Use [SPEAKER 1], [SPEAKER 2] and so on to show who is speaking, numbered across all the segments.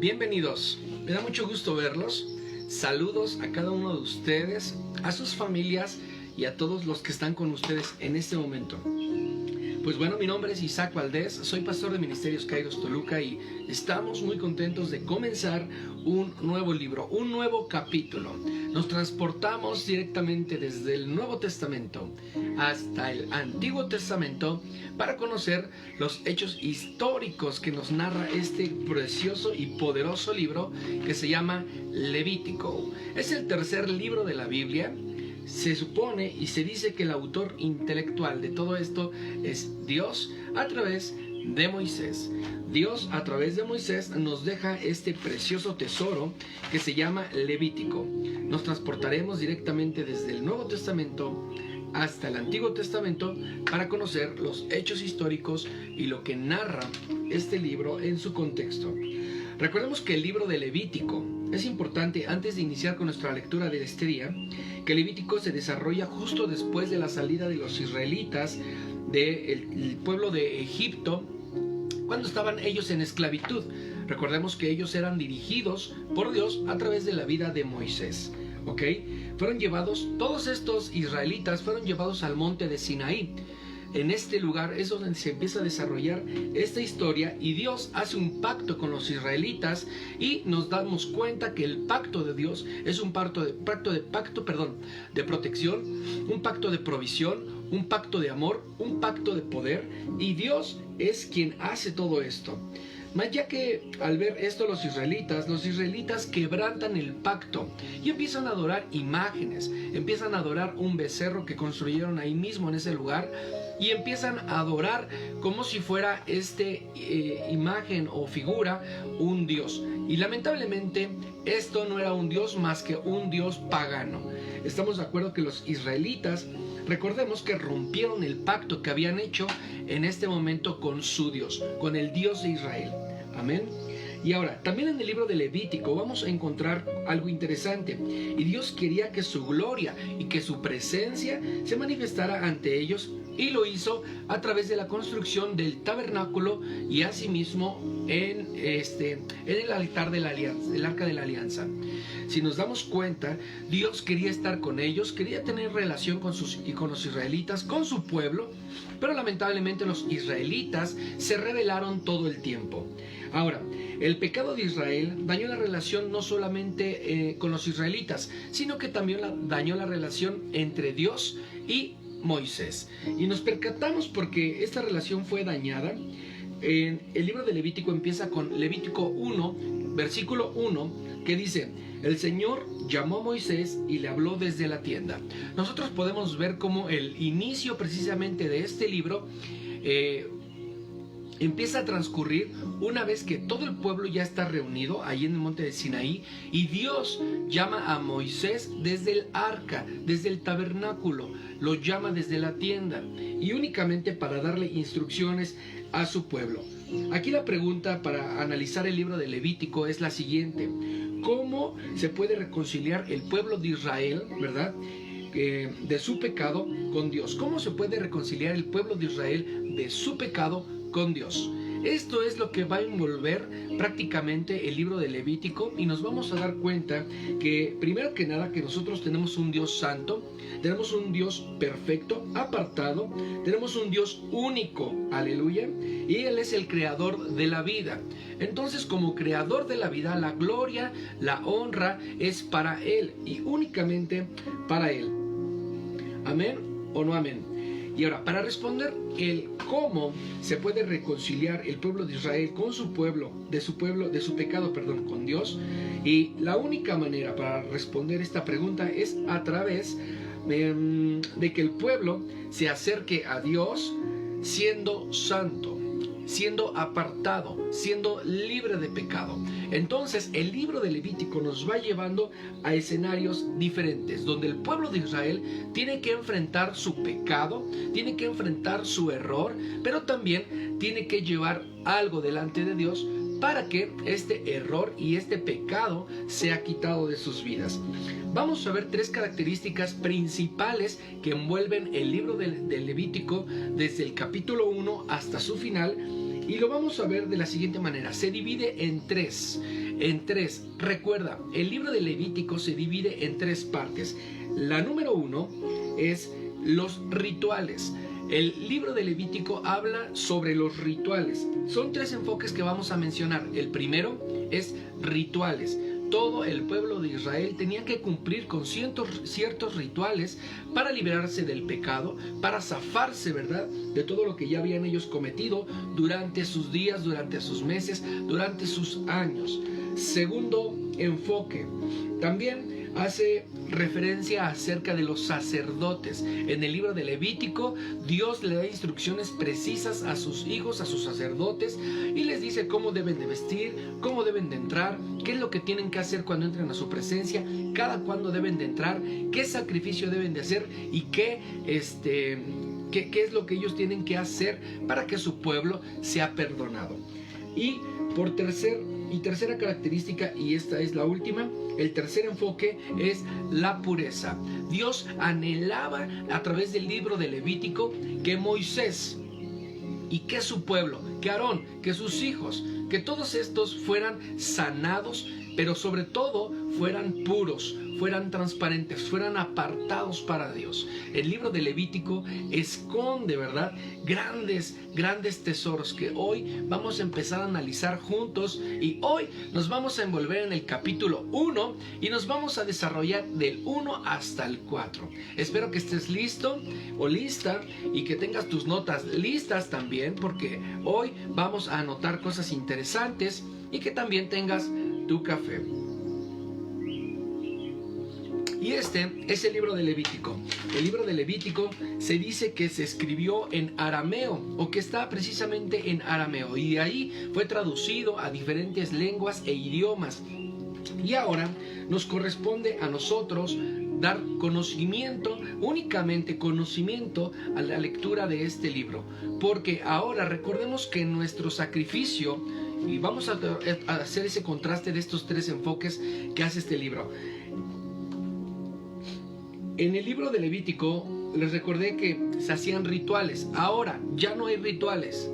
[SPEAKER 1] Bienvenidos, me da mucho gusto verlos. Saludos a cada uno de ustedes, a sus familias y a todos los que están con ustedes en este momento. Pues bueno, mi nombre es Isaac Valdés, soy pastor de Ministerios Kairos Toluca y estamos muy contentos de comenzar un nuevo libro, un nuevo capítulo. Nos transportamos directamente desde el Nuevo Testamento hasta el Antiguo Testamento para conocer los hechos históricos que nos narra este precioso y poderoso libro que se llama Levítico. Es el tercer libro de la Biblia. Se supone y se dice que el autor intelectual de todo esto es Dios a través de Moisés. Dios a través de Moisés nos deja este precioso tesoro que se llama Levítico. Nos transportaremos directamente desde el Nuevo Testamento hasta el Antiguo Testamento para conocer los hechos históricos y lo que narra este libro en su contexto. Recordemos que el libro de Levítico es importante antes de iniciar con nuestra lectura de este día, que Levítico se desarrolla justo después de la salida de los israelitas del pueblo de Egipto, cuando estaban ellos en esclavitud. Recordemos que ellos eran dirigidos por Dios a través de la vida de Moisés. ¿Ok? Fueron llevados, todos estos israelitas fueron llevados al monte de Sinaí. En este lugar es donde se empieza a desarrollar esta historia y Dios hace un pacto con los israelitas y nos damos cuenta que el pacto de Dios es un pacto de protección, un pacto de provisión, un pacto de amor, un pacto de poder, y Dios es quien hace todo esto. Mas ya que al ver esto los israelitas quebrantan el pacto y empiezan a adorar imágenes, empiezan a adorar un becerro que construyeron ahí mismo en ese lugar y empiezan a adorar como si fuera imagen o figura un dios. Y lamentablemente esto no era un dios más que un dios pagano. Estamos de acuerdo que los israelitas, recordemos que rompieron el pacto que habían hecho en este momento con su Dios, con el Dios de Israel. Amén. Y ahora, también en el libro de Levítico vamos a encontrar algo interesante. Y Dios quería que su gloria y que su presencia se manifestara ante ellos, y lo hizo a través de la construcción del tabernáculo y asimismo en el altar de la alianza, el arca de la alianza. Si nos damos cuenta, Dios quería estar con ellos, quería tener relación con los israelitas, con su pueblo, pero lamentablemente los israelitas se rebelaron todo el tiempo. Ahora, el pecado de Israel dañó la relación no solamente con los israelitas, sino que también dañó la relación entre Dios y Moisés. Y nos percatamos porque esta relación fue dañada. El libro de Levítico empieza con Levítico 1, versículo 1, que dice: el Señor llamó a Moisés y le habló desde la tienda. Nosotros podemos ver cómo el inicio precisamente de este libro empieza a transcurrir una vez que todo el pueblo ya está reunido ahí en el monte de Sinaí, y Dios llama a Moisés desde el arca, desde el tabernáculo, lo llama desde la tienda, y únicamente para darle instrucciones a su pueblo. Aquí la pregunta para analizar el libro de Levítico es la siguiente: ¿cómo se puede reconciliar el pueblo de Israel, verdad, de su pecado con Dios? ¿Cómo se puede reconciliar el pueblo de Israel de su pecado con Dios? Esto es lo que va a envolver prácticamente el libro de Levítico, y nos vamos a dar cuenta que, primero que nada, que nosotros tenemos un Dios santo, tenemos un Dios perfecto, apartado, tenemos un Dios único, aleluya, y Él es el creador de la vida. Entonces, como creador de la vida, la gloria, la honra es para Él y únicamente para Él. ¿Amén o no amén? Y ahora, para responder el cómo se puede reconciliar el pueblo de Israel con su pueblo, de su pecado, con Dios, y la única manera para responder esta pregunta es a través de que el pueblo se acerque a Dios siendo santo, siendo apartado, siendo libre de pecado. Entonces el libro de Levítico nos va llevando a escenarios diferentes, donde el pueblo de Israel tiene que enfrentar su pecado, tiene que enfrentar su error, pero también tiene que llevar algo delante de Dios para que este error y este pecado sea quitado de sus vidas. Vamos a ver tres características principales que envuelven el libro de Levítico desde el capítulo 1 hasta su final, y lo vamos a ver de la siguiente manera. Se divide en tres. en tres. Recuerda, el libro de Levítico se divide en tres partes. La número 1 es los rituales. El libro de Levítico habla sobre los rituales. Son tres enfoques que vamos a mencionar. El primero es rituales. Todo el pueblo de Israel tenía que cumplir con ciertos rituales para liberarse del pecado, para zafarse, ¿verdad?, de todo lo que ya habían ellos cometido durante sus días, durante sus meses, durante sus años. Segundo enfoque, también hace referencia acerca de los sacerdotes. En el libro de Levítico, Dios le da instrucciones precisas a sus hijos, a sus sacerdotes, y les dice cómo deben de vestir, cómo deben de entrar, qué es lo que tienen que hacer cuando entran a su presencia, cada cuándo deben de entrar, qué sacrificio deben de hacer y qué es lo que ellos tienen que hacer para que su pueblo sea perdonado. Y por tercera característica, y esta es la última, el tercer enfoque es la pureza. Dios anhelaba a través del libro de Levítico que Moisés y que su pueblo, que Aarón, que sus hijos, que todos estos fueran sanados, pero sobre todo fueran puros, fueran transparentes, fueran apartados para Dios. El libro de Levítico esconde, ¿verdad?, grandes tesoros que hoy vamos a empezar a analizar juntos, y hoy nos vamos a envolver en el capítulo 1 y nos vamos a desarrollar del 1 hasta el 4. Espero que estés listo o lista y que tengas tus notas listas también, porque hoy vamos a anotar cosas interesantes, y que también tengas tu café. Y este es el libro de Levítico. El libro de Levítico se dice que se escribió en arameo, o que está precisamente en arameo, y de ahí fue traducido a diferentes lenguas e idiomas. Y ahora nos corresponde a nosotros dar conocimiento, únicamente conocimiento, a la lectura de este libro. Porque ahora recordemos que nuestro sacrificio, y vamos a hacer ese contraste de estos tres enfoques que hace este libro. En el libro de Levítico les recordé que se hacían rituales. Ahora ya no hay rituales.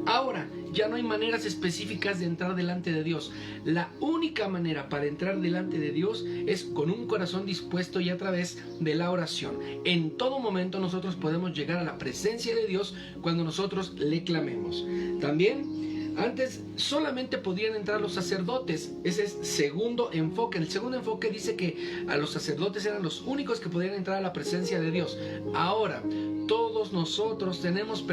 [SPEAKER 1] Ahora ya no hay maneras específicas de entrar delante de Dios. La única manera para entrar delante de Dios es con un corazón dispuesto y a través de la oración. En todo momento nosotros podemos llegar a la presencia de Dios cuando nosotros le clamemos. También, antes solamente podían entrar los sacerdotes. Ese es segundo enfoque. El segundo enfoque dice que a los sacerdotes eran los únicos que podían entrar a la presencia de Dios. Ahora todos nosotros tenemos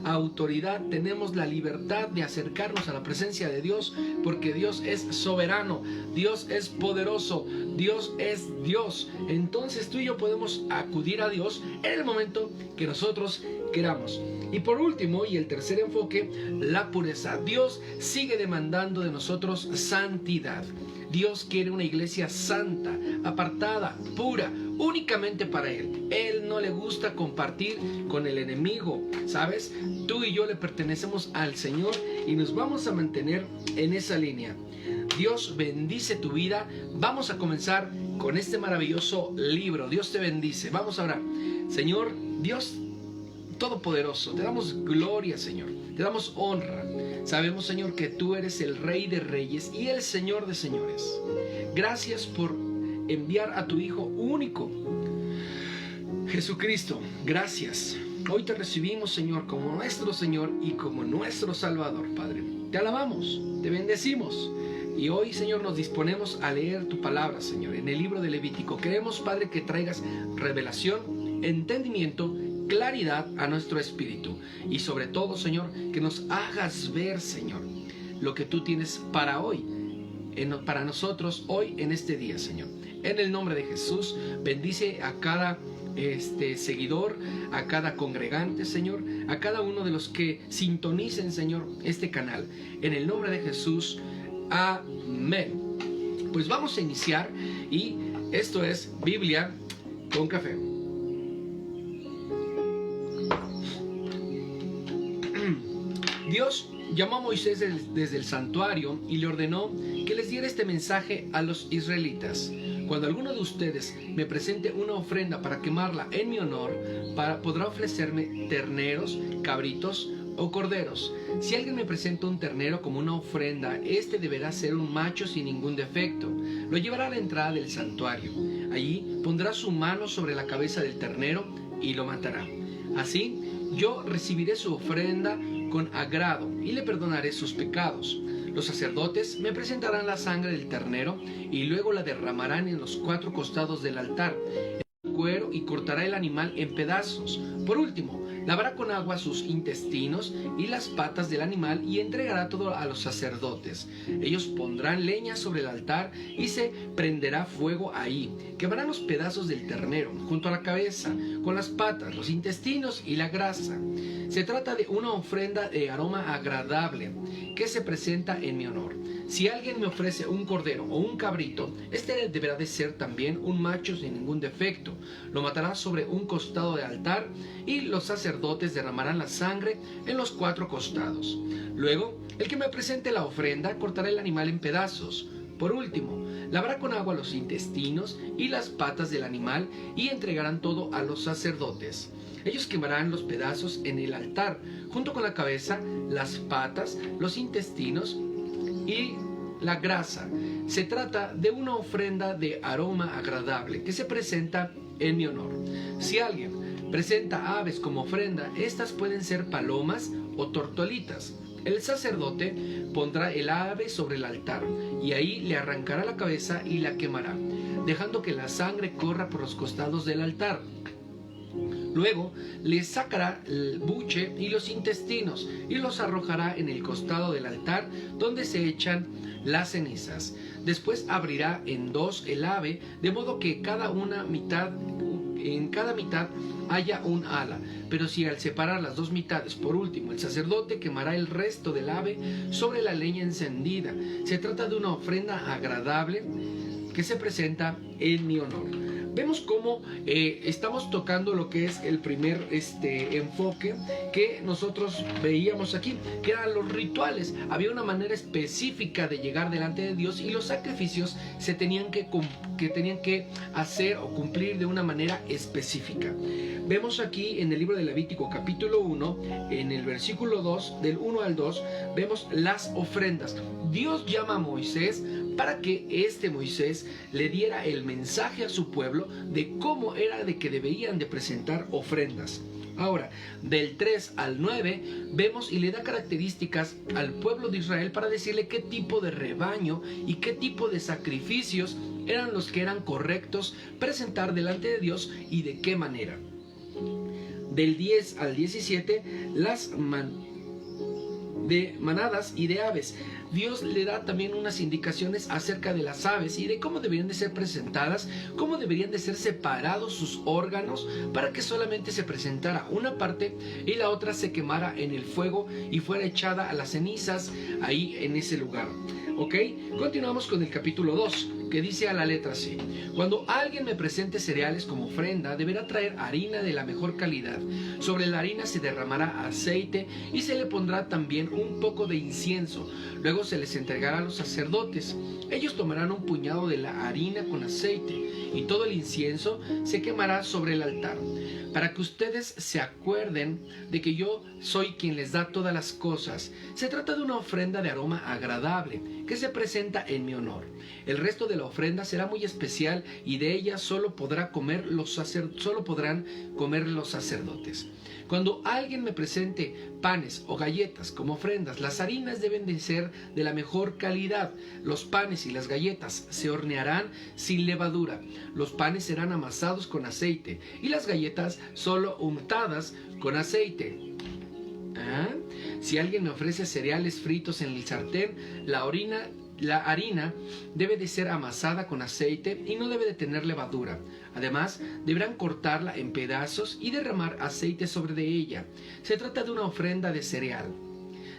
[SPEAKER 1] autoridad, tenemos la libertad de acercarnos a la presencia de Dios, porque Dios es soberano, Dios es poderoso, Dios es Dios. Entonces tú y yo podemos acudir a Dios en el momento que nosotros queramos. Y por último, y el tercer enfoque, la pureza. Dios sigue demandando de nosotros santidad. Dios quiere una iglesia santa, apartada, pura, únicamente para Él. Él no le gusta compartir con el enemigo, ¿sabes? Tú y yo le pertenecemos al Señor y nos vamos a mantener en esa línea. Dios bendice tu vida. Vamos a comenzar con este maravilloso libro. Dios te bendice. Vamos a orar. Señor Dios Todopoderoso, te damos gloria, Señor, te damos honra. Sabemos, Señor, que tú eres el Rey de Reyes y el Señor de Señores. Gracias por enviar a tu Hijo único, Jesucristo. Gracias. Hoy te recibimos, Señor, como nuestro Señor y como nuestro Salvador, Padre. Te alabamos, te bendecimos. Y hoy, Señor, nos disponemos a leer tu palabra, Señor, en el libro de Levítico. Queremos, Padre, que traigas revelación, entendimiento, claridad a nuestro espíritu, y sobre todo, Señor, que nos hagas ver, Señor, lo que tú tienes para hoy, para nosotros hoy en este día, Señor. En el nombre de Jesús, bendice a cada seguidor, a cada congregante, Señor, a cada uno de los que sintonicen, Señor, este canal. En el nombre de Jesús, amén. Pues vamos a iniciar, y esto es Biblia con café. Dios llamó a Moisés desde el santuario y le ordenó que les diera este mensaje a los israelitas: cuando alguno de ustedes me presente una ofrenda para quemarla en mi honor, podrá ofrecerme terneros, cabritos o corderos. Si alguien me presenta un ternero como una ofrenda, este deberá ser un macho sin ningún defecto. Lo llevará a la entrada del santuario. Allí pondrá su mano sobre la cabeza del ternero y lo matará. Así, yo recibiré su ofrenda con agrado y le perdonaré sus pecados. Los sacerdotes me presentarán la sangre del ternero y luego la derramarán en los 4 costados del altar, en el cuero, y cortará el animal en pedazos. Por último, lavará con agua sus intestinos y las patas del animal y entregará todo a los sacerdotes. Ellos pondrán leña sobre el altar y se prenderá fuego ahí. Quemarán los pedazos del ternero junto a la cabeza, con las patas, los intestinos y la grasa. Se trata de una ofrenda de aroma agradable que se presenta en mi honor. Si alguien me ofrece un cordero o un cabrito, este deberá de ser también un macho sin ningún defecto. Lo matará sobre un costado del altar y los sacerdotes derramarán la sangre en los 4 costados. Luego, el que me presente la ofrenda cortará el animal en pedazos. Por último, lavará con agua los intestinos y las patas del animal y entregarán todo a los sacerdotes. Ellos quemarán los pedazos en el altar, junto con la cabeza, las patas, los intestinos y la grasa. Se trata de una ofrenda de aroma agradable que se presenta en mi honor. Si alguien presenta aves como ofrenda, estas pueden ser palomas o tortolitas. El sacerdote pondrá el ave sobre el altar y ahí le arrancará la cabeza y la quemará, dejando que la sangre corra por los costados del altar. Luego le sacará el buche y los intestinos y los arrojará en el costado del altar donde se echan las cenizas. Después abrirá en 2 el ave, de modo que en cada mitad haya un ala. Pero si al separar las 2 mitades, por último, el sacerdote quemará el resto del ave sobre la leña encendida. Se trata de una ofrenda agradable que se presenta en mi honor. Vemos cómo estamos tocando lo que es el primer enfoque que nosotros veíamos aquí, que eran los rituales. Había una manera específica de llegar delante de Dios y los sacrificios se tenían que hacer o cumplir de una manera específica. Vemos aquí en el libro de Levítico capítulo 1, en el versículo 2, del 1 al 2, vemos las ofrendas. Dios llama a Moisés para que Moisés le diera el mensaje a su pueblo de cómo era de que debían de presentar ofrendas. Ahora, del 3 al 9, vemos y le da características al pueblo de Israel para decirle qué tipo de rebaño y qué tipo de sacrificios eran los que eran correctos presentar delante de Dios y de qué manera. Del 10 al 17, las manadas y de aves. Dios le da también unas indicaciones acerca de las aves y de cómo deberían de ser presentadas, cómo deberían de ser separados sus órganos para que solamente se presentara una parte y la otra se quemara en el fuego y fuera echada a las cenizas ahí en ese lugar. ¿Ok? Continuamos con el capítulo 2, que dice a la letra C: cuando alguien me presente cereales como ofrenda, deberá traer harina de la mejor calidad. Sobre la harina se derramará aceite y se le pondrá también un poco de incienso. Luego se les entregará a los sacerdotes. Ellos tomarán un puñado de la harina con aceite y todo el incienso se quemará sobre el altar. Para que ustedes se acuerden de que yo soy quien les da todas las cosas. Se trata de una ofrenda de aroma agradable que se presenta en mi honor. El resto de la ofrenda será muy especial y de ella solo podrán comer los sacerdotes. Cuando alguien me presente panes o galletas como ofrendas, las harinas deben de ser de la mejor calidad. Los panes y las galletas se hornearán sin levadura. Los panes serán amasados con aceite y las galletas solo untadas con aceite. Si alguien me ofrece cereales fritos en el sartén, la harina debe de ser amasada con aceite y no debe de tener levadura. Además, deberán cortarla en pedazos y derramar aceite sobre de ella. Se trata de una ofrenda de cereal.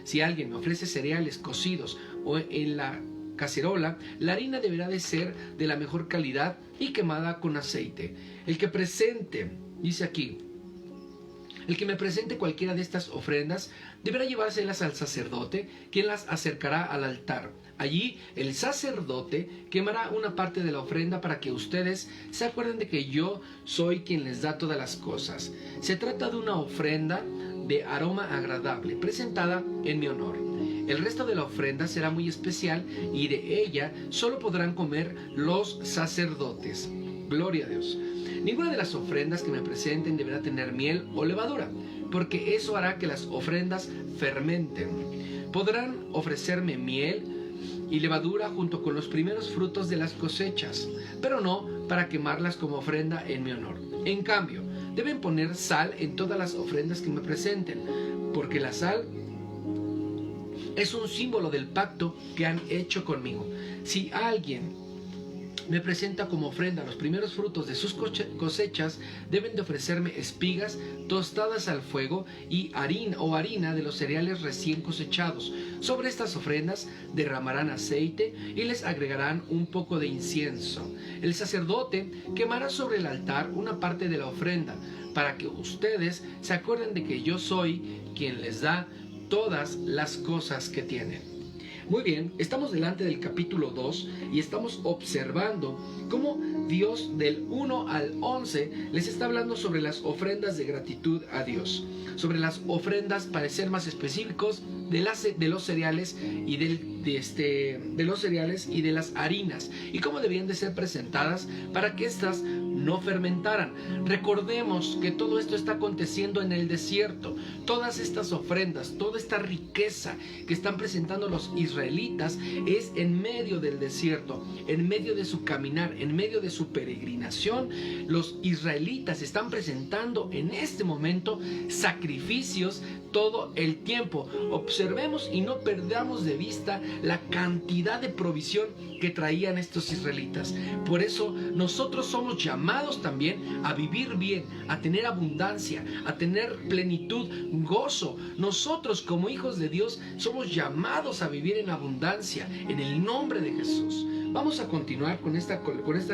[SPEAKER 1] Si alguien me ofrece cereales cocidos o en la cacerola, la harina deberá de ser de la mejor calidad y quemada con aceite. El que me presente cualquiera de estas ofrendas deberá llevárselas al sacerdote, quien las acercará al altar. Allí el sacerdote quemará una parte de la ofrenda para que ustedes se acuerden de que yo soy quien les da todas las cosas. Se trata de una ofrenda de aroma agradable, presentada en mi honor. El resto de la ofrenda será muy especial y de ella solo podrán comer los sacerdotes. Gloria a Dios. Ninguna de las ofrendas que me presenten deberá tener miel o levadura, porque eso hará que las ofrendas fermenten. Podrán ofrecerme miel y levadura junto con los primeros frutos de las cosechas, pero no para quemarlas como ofrenda en mi honor. En cambio, deben poner sal en todas las ofrendas que me presenten, porque la sal es un símbolo del pacto que han hecho conmigo. Si alguien me presenta como ofrenda los primeros frutos de sus cosechas, deben de ofrecerme espigas tostadas al fuego y harina de los cereales recién cosechados. Sobre estas ofrendas derramarán aceite y les agregarán un poco de incienso. El sacerdote quemará sobre el altar una parte de la ofrenda, para que ustedes se acuerden de que yo soy quien les da todas las cosas que tienen. Muy bien, estamos delante del capítulo 2 y estamos observando cómo Dios del 1 al 11 les está hablando sobre las ofrendas de gratitud a Dios, sobre las ofrendas, para ser más específicos, de los cereales y de los cereales y de las harinas, y cómo debían de ser presentadas para que éstas no fermentaran. Recordemos que todo esto está aconteciendo en el desierto. Todas estas ofrendas, toda esta riqueza que están presentando los israelitas es en medio del desierto, en medio de su caminar, en medio de su peregrinación. Los israelitas están presentando en este momento sacrificios todo el tiempo. Observemos y no perdamos de vista la cantidad de provisión que traían estos israelitas. Por eso nosotros somos llamados también a vivir bien, a tener abundancia, a tener plenitud, gozo. Nosotros como hijos de Dios somos llamados a vivir en abundancia en el nombre de Jesús. Vamos a continuar con esta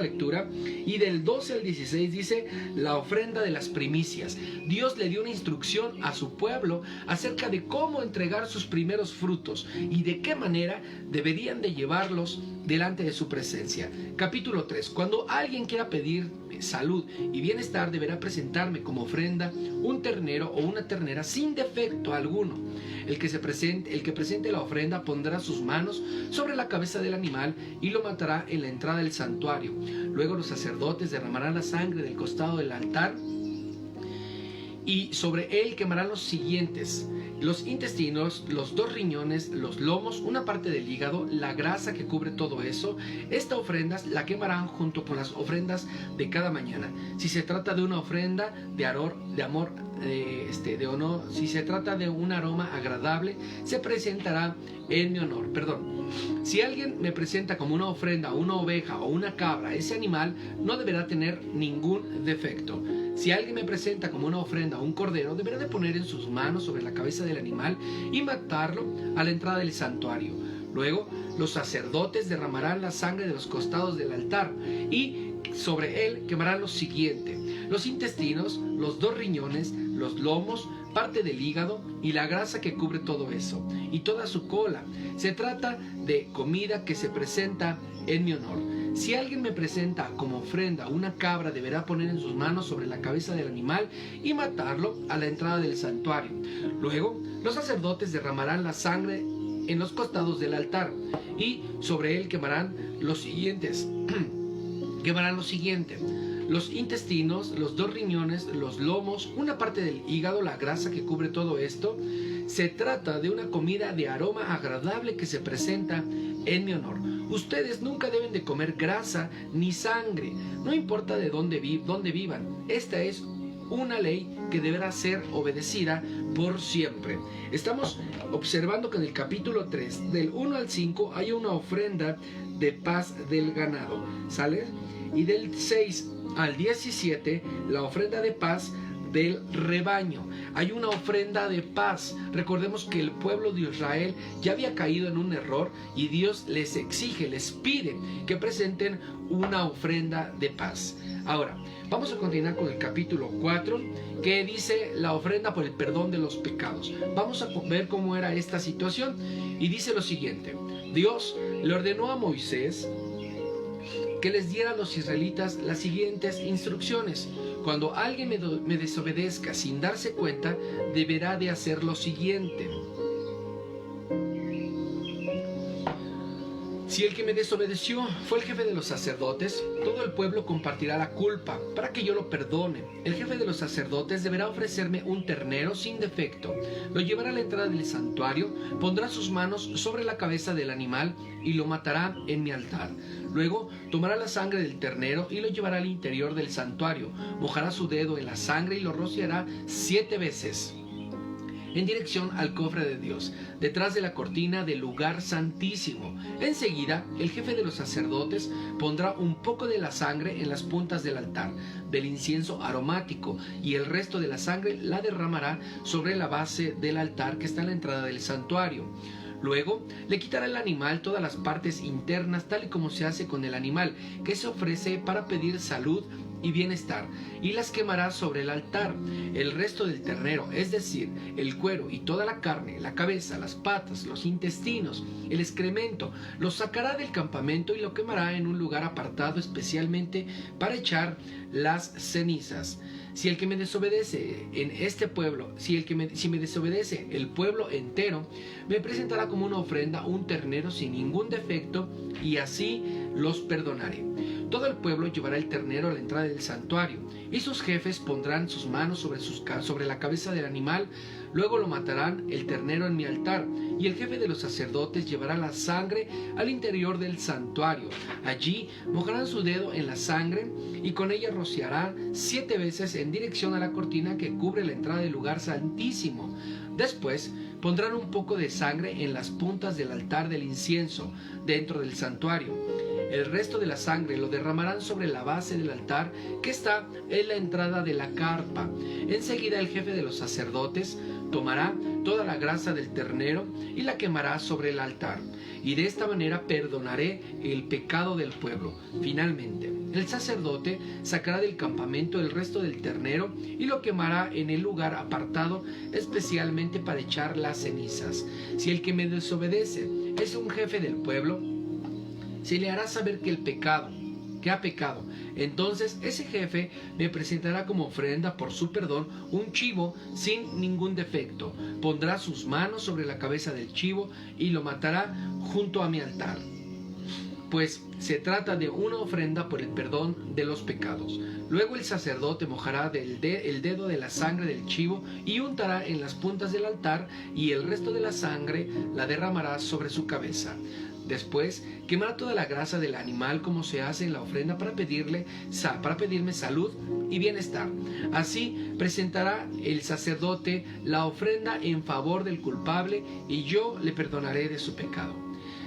[SPEAKER 1] lectura, y del 12 al 16 dice la ofrenda de las primicias. Dios le dio una instrucción a su pueblo acerca de cómo entregar sus primeros frutos y de qué manera deberían de llevarlos delante de su presencia. Capítulo 3. Cuando alguien quiera pedir salud y bienestar, deberá presentarme como ofrenda un ternero o una ternera sin defecto alguno. El que presente la ofrenda pondrá sus manos sobre la cabeza del animal y lo matará en la entrada del santuario. Luego los sacerdotes derramarán la sangre del costado del altar y sobre él quemarán los siguientes: los intestinos, los 2 riñones, los lomos, una parte del hígado, la grasa que cubre todo eso. Esta ofrenda la quemarán junto con las ofrendas de cada mañana. Si se trata de una ofrenda de honor, si se trata de un aroma agradable, se presentará en mi honor. Si alguien me presenta como una ofrenda una oveja o una cabra, ese animal no deberá tener ningún defecto. Si alguien me presenta como una ofrenda un cordero, deberá de poner en sus manos sobre la cabeza del animal y matarlo a la entrada del santuario. Luego los sacerdotes derramarán la sangre de los costados del altar y sobre él quemarán lo siguiente: los intestinos, los 2 riñones, los lomos, parte del hígado y la grasa que cubre todo eso, y toda su cola. Se trata de comida que se presenta en mi honor. Si alguien me presenta como ofrenda una cabra, deberá poner en sus manos sobre la cabeza del animal y matarlo a la entrada del santuario. Luego los sacerdotes derramarán la sangre en los costados del altar y sobre él quemarán los siguientes. Los intestinos, los 2 riñones, los lomos, una parte del hígado, la grasa que cubre todo esto. Se trata de una comida de aroma agradable que se presenta en mi honor. Ustedes nunca deben de comer grasa ni sangre, no importa de dónde vivan. Esta es una ley que deberá ser obedecida por siempre. Estamos observando que en el capítulo 3, del 1 al 5, hay una ofrenda de paz del ganado, ¿sale? Y del 6 al 17, la ofrenda de paz del rebaño. Hay una ofrenda de paz. Recordemos que el pueblo de Israel ya había caído en un error y Dios les exige, les pide que presenten una ofrenda de paz. Ahora, vamos a continuar con el capítulo 4, que dice la ofrenda por el perdón de los pecados. Vamos a ver cómo era esta situación y dice lo siguiente: Dios le ordenó a Moisés que les diera a los israelitas las siguientes instrucciones. Cuando alguien me desobedezca sin darse cuenta, deberá de hacer lo siguiente. Si el que me desobedeció fue el jefe de los sacerdotes, todo el pueblo compartirá la culpa para que yo lo perdone. El jefe de los sacerdotes deberá ofrecerme un ternero sin defecto. Lo llevará a la entrada del santuario, pondrá sus manos sobre la cabeza del animal y lo matará en mi altar. Luego tomará la sangre del ternero y lo llevará al interior del santuario. Mojará su dedo en la sangre y lo rociará 7 veces. En dirección al cofre de Dios, detrás de la cortina del lugar santísimo. Enseguida, el jefe de los sacerdotes pondrá un poco de la sangre en las puntas del altar, del incienso aromático, y el resto de la sangre la derramará sobre la base del altar que está en la entrada del santuario. Luego, le quitará el animal todas las partes internas, tal y como se hace con el animal que se ofrece para pedir salud y bienestar, y las quemará sobre el altar. El resto del ternero, es decir, el cuero y toda la carne, la cabeza, las patas, los intestinos, el excremento, lo sacará del campamento y lo quemará en un lugar apartado especialmente para echar las cenizas. Si el que me desobedece en este pueblo, si me desobedece el pueblo entero, me presentará como una ofrenda un ternero sin ningún defecto, y así los perdonaré. Todo el pueblo llevará el ternero a la entrada del santuario, y sus jefes pondrán sus manos sobre la cabeza del animal. Luego lo matarán el ternero en mi altar, y el jefe de los sacerdotes llevará la sangre al interior del santuario. Allí mojarán su dedo en la sangre y con ella rociará 7 veces en dirección a la cortina que cubre la entrada del lugar santísimo. Después pondrán un poco de sangre en las puntas del altar del incienso dentro del santuario. El resto de la sangre lo derramarán sobre la base del altar que está en la entrada de la carpa. Enseguida el jefe de los sacerdotes tomará toda la grasa del ternero y la quemará sobre el altar, y de esta manera perdonaré el pecado del pueblo. Finalmente, el sacerdote sacará del campamento el resto del ternero y lo quemará en el lugar apartado especialmente para echar las cenizas. Si el que me desobedece es un jefe del pueblo, se le hará saber que ha pecado. Entonces ese jefe me presentará como ofrenda por su perdón un chivo sin ningún defecto. Pondrá sus manos sobre la cabeza del chivo y lo matará junto a mi altar, pues se trata de una ofrenda por el perdón de los pecados. Luego el sacerdote mojará el dedo de la sangre del chivo y untará en las puntas del altar, y el resto de la sangre la derramará sobre su cabeza. Después quemará toda la grasa del animal como se hace en la ofrenda para pedirme salud y bienestar. Así presentará el sacerdote la ofrenda en favor del culpable, y yo le perdonaré de su pecado.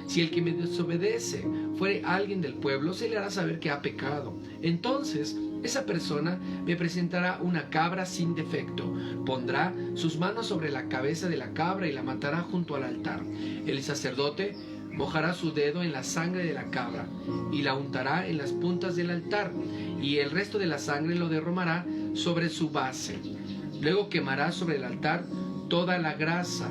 [SPEAKER 1] Si el que me desobedece fuere alguien del pueblo, se le hará saber que ha pecado. Entonces esa persona me presentará una cabra sin defecto. Pondrá sus manos sobre la cabeza de la cabra y la matará junto al altar. El sacerdote mojará su dedo en la sangre de la cabra y la untará en las puntas del altar, y el resto de la sangre lo derramará sobre su base. Luego quemará sobre el altar toda la grasa.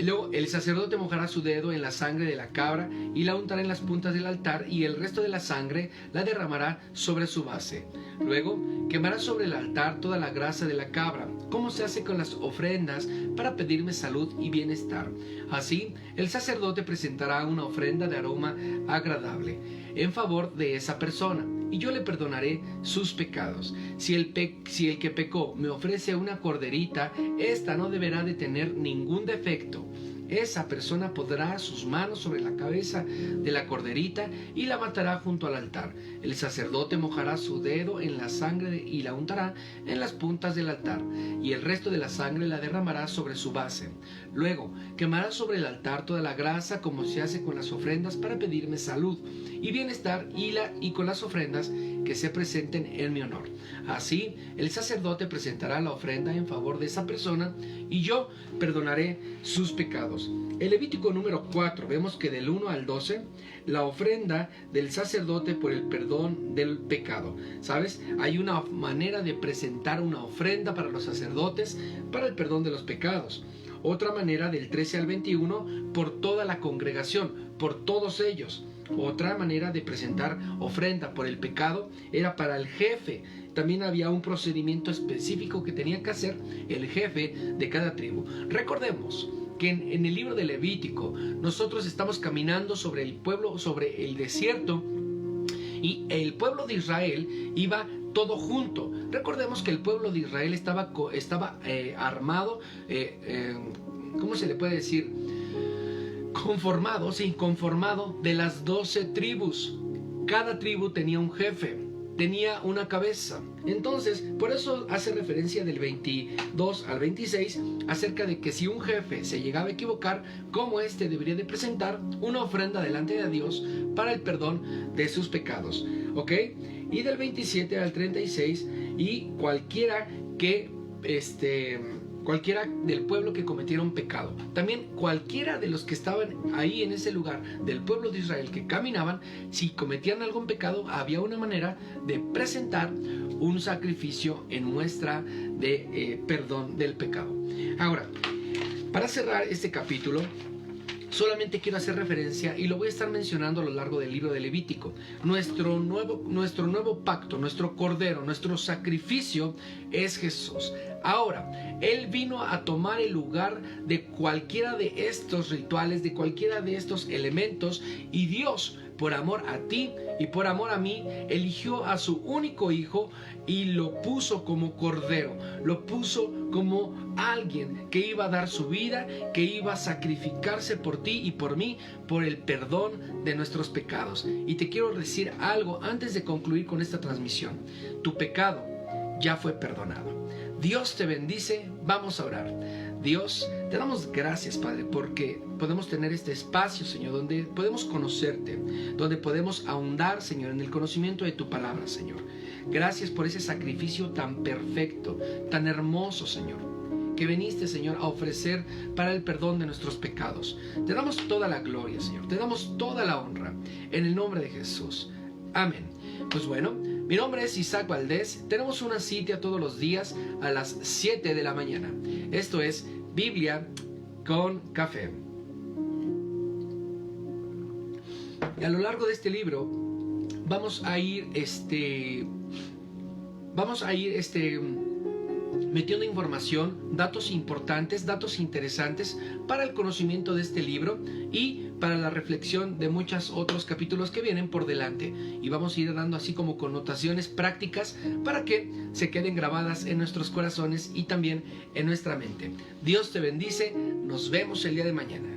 [SPEAKER 1] Luego el sacerdote mojará su dedo en la sangre de la cabra y la untará en las puntas del altar, y el resto de la sangre la derramará sobre su base. Luego quemará sobre el altar toda la grasa de la cabra, como se hace con las ofrendas para pedirme salud y bienestar. Así el sacerdote presentará una ofrenda de aroma agradable en favor de esa persona, y yo le perdonaré sus pecados. Si el que pecó me ofrece una corderita, ésta no deberá de tener ningún defecto. Esa persona pondrá sus manos sobre la cabeza de la corderita y la matará junto al altar. El sacerdote mojará su dedo en la sangre y la untará en las puntas del altar, y el resto de la sangre la derramará sobre su base. Luego quemará sobre el altar toda la grasa, como se hace con las ofrendas para pedirme salud y bienestar, y con las ofrendas que se presenten en mi honor. Así el sacerdote presentará la ofrenda en favor de esa persona, y yo perdonaré sus pecados. pecados. El Levítico número 4, vemos que del 1 al 12, la ofrenda del sacerdote por el perdón del pecado. ¿Sabes? Hay una manera de presentar una ofrenda para los sacerdotes para el perdón de los pecados. Otra manera del 13 al 21 por toda la congregación, por todos ellos. Otra manera de presentar ofrenda por el pecado era para el jefe. También había un procedimiento específico que tenía que hacer el jefe de cada tribu. Recordemos que en el libro de Levítico nosotros estamos caminando sobre el pueblo, sobre el desierto, y el pueblo de Israel iba todo junto. Recordemos que el pueblo de Israel estaba armado, ¿cómo se le puede decir? Conformado de las 12 tribus. Cada tribu tenía un jefe, tenía una cabeza. Entonces, por eso hace referencia del 22 al 26 acerca de que si un jefe se llegaba a equivocar, cómo éste debería de presentar una ofrenda delante de Dios para el perdón de sus pecados. ¿Ok? Y del 27 al 36, y cualquiera del pueblo que cometiera un pecado. También cualquiera de los que estaban ahí en ese lugar del pueblo de Israel que caminaban, si cometían algún pecado, había una manera de presentar un sacrificio en muestra de perdón del pecado. Ahora, para cerrar este capítulo, solamente quiero hacer referencia, y lo voy a estar mencionando a lo largo del libro de Levítico. Nuestro nuevo pacto, nuestro cordero, nuestro sacrificio es Jesús. Ahora, Él vino a tomar el lugar de cualquiera de estos rituales, de cualquiera de estos elementos, y Dios, por amor a ti y por amor a mí, eligió a su único hijo y lo puso como cordero, lo puso como alguien que iba a dar su vida, que iba a sacrificarse por ti y por mí, por el perdón de nuestros pecados. Y te quiero decir algo antes de concluir con esta transmisión. Tu pecado ya fue perdonado. Dios te bendice. Vamos a orar. Dios, te damos gracias, Padre, porque podemos tener este espacio, Señor, donde podemos conocerte, donde podemos ahondar, Señor, en el conocimiento de tu palabra, Señor. Gracias por ese sacrificio tan perfecto, tan hermoso, Señor, que viniste, Señor, a ofrecer para el perdón de nuestros pecados. Te damos toda la gloria, Señor, te damos toda la honra, en el nombre de Jesús. Amén. Pues bueno, mi nombre es Isaac Valdés. Tenemos una cita todos los días a las 7 de la mañana. Esto es Biblia con Café. Y a lo largo de este libro vamos a ir metiendo información, datos importantes, datos interesantes para el conocimiento de este libro y para la reflexión de muchos otros capítulos que vienen por delante. Y vamos a ir dando así como connotaciones prácticas para que se queden grabadas en nuestros corazones y también en nuestra mente. Dios te bendice. Nos vemos el día de mañana.